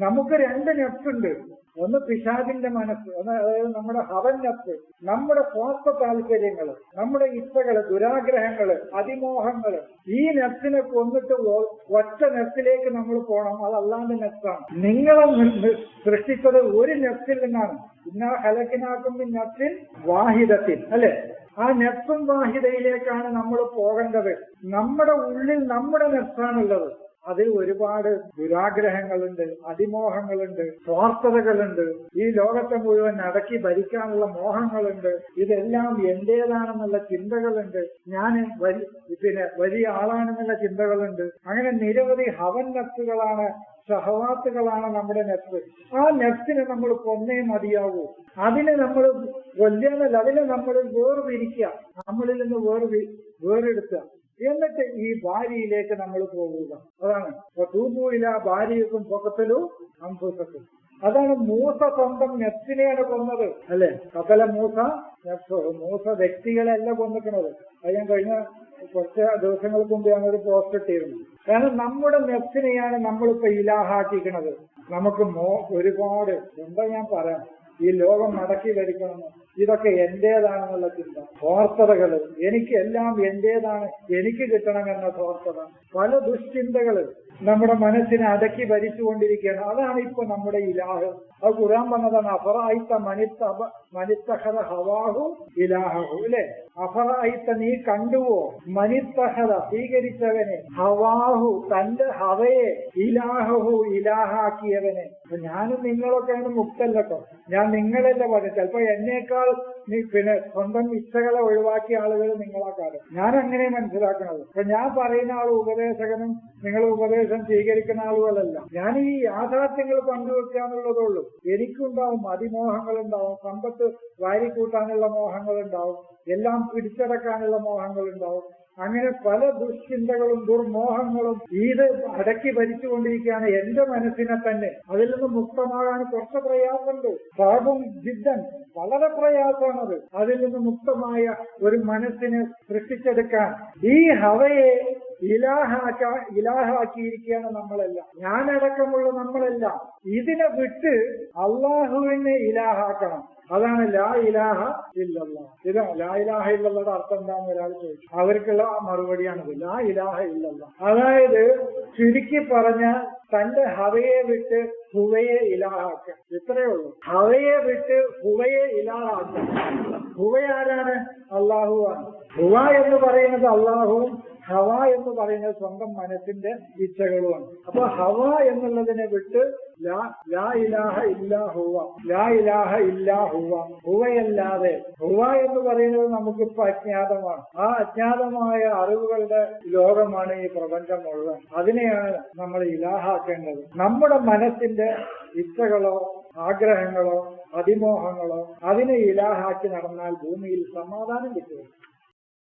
നമുക്ക് രണ്ട് നെഫ്സുണ്ട്. ഒന്ന് പിശാചിന്റെ മനസ്സ്, അതായത് നമ്മുടെ ഹവൻ നെഫ്, നമ്മുടെ സ്വാർത്ഥ താല്പര്യങ്ങള്, നമ്മുടെ ഇച്ഛകള്, ദുരാഗ്രഹങ്ങള്, അതിമോഹങ്ങള്. ഈ നെഫ്സിനെ കൊന്നിട്ട് ഒറ്റ നെഫ്സിലേക്ക് നമ്മൾ പോകണം. അത് അല്ലാണ്ട് നെഫ്സാണ്. നിങ്ങളെ സൃഷ്ടിച്ചത് ഒരു നെഫ്സിൽ നിന്നാണ്. ഇന്നാ ഹലക്കിനാക്കും നെഫ്സിൻ വാഹിദത്തിൻ, അല്ലെ? ആ നെഫ്സും വാഹിദയിലേക്കാണ് നമ്മൾ പോകേണ്ടത്. നമ്മുടെ ഉള്ളിൽ നമ്മുടെ നെഫ്സാണുള്ളത്. അതിൽ ഒരുപാട് ദുരാഗ്രഹങ്ങളുണ്ട്, അതിമോഹങ്ങളുണ്ട്, സ്വാർത്ഥതകളുണ്ട്, ഈ ലോകത്തെ മുഴുവൻ അടക്കി ഭരിക്കാനുള്ള മോഹങ്ങളുണ്ട്. ഇതെല്ലാം എന്റേതാണെന്നുള്ള ചിന്തകളുണ്ട്. ഞാൻ വലിയ ആളാണെന്നുള്ള ചിന്തകളുണ്ട്. അങ്ങനെ നിരവധി ഹവൻ നെഫ്സുകളാണ്, ഷഹവാത്തുകളാണ് നമ്മുടെ നെഫ്സ്. ആ നെഫ്സിനെ നമ്മൾ കൊന്നേ മതിയാവൂ. അതിനെ നമ്മൾ കൊല്ലുന്നല്ല, അതിനെ നമ്മൾ വേർതിരിക്കുക, നമ്മളിൽ നിന്ന് വേറെടുക്കുക. എന്നിട്ട് ഈ ഭാര്യയിലേക്ക് നമ്മൾ പോവുക. അതാണ് തൂബൂല ഭാര്യയ്ക്കും പൊക്കത്തിലും അംഫുസക്കും. അതാണ് മൂസ സ്വന്തം നെഫ്സിനെയാണ് കൊന്നത്, അല്ലെ? കപല മൂസ നെഫ്സ്. മൂസ വ്യക്തികളെയല്ല കൊന്നിക്കുന്നത്. അത് ഞാൻ കഴിഞ്ഞ കുറച്ച് ദിവസങ്ങൾക്ക് മുമ്പ് ഞാനൊരു പോസ്റ്റ് ഇട്ടിരുന്നു. കാരണം നമ്മുടെ നെഫ്സിനെയാണ് നമ്മളിപ്പോ ഇലാഹാക്കിക്കുന്നത്. നമുക്ക് ഒരുപാട് എന്താ ഞാൻ പറയാം, ഈ ലോകം നടക്കി ഭരിക്കണമെന്ന്, ഇതൊക്കെ എന്റേതാണെന്നുള്ള ചിന്ത, സ്വാർത്ഥതകള്, എനിക്ക് എല്ലാം എന്റേതാണ്, എനിക്ക് കിട്ടണമെന്ന സ്വാർത്ഥത, പല ദുശ്ചിന്തകള് നമ്മുടെ മനസ്സിനെ അടക്കി ഭരിച്ചുകൊണ്ടിരിക്കുകയാണ്. അതാണ് ഇപ്പൊ നമ്മുടെ ഇലാഹ്. അത് ഖുർആൻ പറഞ്ഞതാണ്, അഫറഅയ്ത മനിത്തഖദ ഹവാഹു ഇലാഹു, അല്ലെ? അഫറഅയ്ത, നീ കണ്ടുവോ, മനിത്തഖദ, സ്വീകരിച്ചവനെ, ഹവാഹു, തന്റെ ഹവയെ, ഇലാഹു, ഇലാഹാക്കിയവനെ. ഞാനും നിങ്ങളൊക്കെയാണ് മുക്തല്ലോ. ഞാൻ നിങ്ങളല്ല പറഞ്ഞു. ചിലപ്പോ എന്നേക്കാൾ സ്വന്തം ഇച്ഛകളെ ഒഴിവാക്കിയ ആളുകൾ നിങ്ങളാക്കാറ്. ഞാൻ അങ്ങനെ മനസ്സിലാക്കണത്. അപ്പൊ ഞാൻ പറയുന്ന ആൾ ഉപദേശകനും നിങ്ങൾ ഉപദേശം സ്വീകരിക്കുന്ന ആളുകളല്ല. ഞാൻ ഈ യാഥാർത്ഥ്യങ്ങൾ പങ്കുവെക്കാന്നുള്ളതുള്ളൂ. എനിക്കുണ്ടാവും അതിമോഹങ്ങളുണ്ടാവും, സമ്പത്ത് വാരിക്കൂട്ടാനുള്ള മോഹങ്ങളുണ്ടാവും, എല്ലാം പിടിച്ചടക്കാനുള്ള മോഹങ്ങളുണ്ടാവും. അങ്ങനെ പല ദുശ്ചിന്തകളും ദുർമോഹങ്ങളും ഇത് അടക്കി ഭരിച്ചുകൊണ്ടിരിക്കുകയാണ് എന്റെ മനസ്സിനെ തന്നെ. അതിൽ നിന്ന് മുക്തമാകാൻ കുറച്ച് പ്രയാസമുണ്ട്. സാബും ജിദ്ദൻ, വളരെ പ്രയാസമാണത്. അതിൽ നിന്ന് മുക്തമായ ഒരു മനസ്സിനെ സൃഷ്ടിച്ചെടുക്കാൻ ഈ ഹവയെ ഇലാഹാക്കിയിരിക്കുകയാണ് നമ്മളെല്ലാം, ഞാനടക്കമുള്ള നമ്മളെല്ലാം. ഇതിനെ വിട്ട് അള്ളാഹുവിനെ ഇലാഹാക്കണം. അതാണ് ലാ ഇലാഹ ഇല്ലല്ലാഹ്. ഇതാ ലാ ഇലാഹ ഇല്ലല്ലാഹയുടെ അർത്ഥം എന്താന്ന് ഒരാൾ ചോദിച്ചു. അവർക്കുള്ള മറുപടിയാണിത്, ലാ ഇലാഹ ഇല്ലല്ലാഹ്. അതായത് ചുരുക്കി പറഞ്ഞ തന്റെ ഹവയെ വിട്ട് ഹുവയെ ഇലാഹാക്കുക, ഇത്രയേ ഉള്ളൂ. ഹവയെ വിട്ട് ഹുവയെ ഇലാഹാക്കുക. ഹുവ ആരാണ്? അള്ളാഹുവാണ്. ഹുവ എന്ന് പറയുന്നത് അള്ളാഹുവും ഹവ എന്ന് പറയുന്നത് സ്വന്തം മനസ്സിന്റെ ഇച്ഛകളുമാണ്. അപ്പൊ ഹവ എന്നുള്ളതിനെ വിട്ട് ലാ ഇലാഹ ഇല്ലാ ഹുവ, ലാ ഇലാഹ ഇല്ലാ ഹുവ, ഹുവയല്ലാതെ. ഹുവ എന്ന് പറയുന്നത് നമുക്കിപ്പോ അജ്ഞാതമാണ്. ആ അജ്ഞാതമായ അറിവുകളുടെ ലോകമാണ് ഈ പ്രപഞ്ചം മുഴുവൻ. അതിനെയാണ് നമ്മൾ ഇലാഹാക്കേണ്ടത്. നമ്മുടെ മനസ്സിന്റെ ഇച്ഛകളോ ആഗ്രഹങ്ങളോ അതിമോഹങ്ങളോ അതിനെ ഇലാഹാക്കി നടന്നാൽ ഭൂമിയിൽ സമാധാനം കിട്ടും.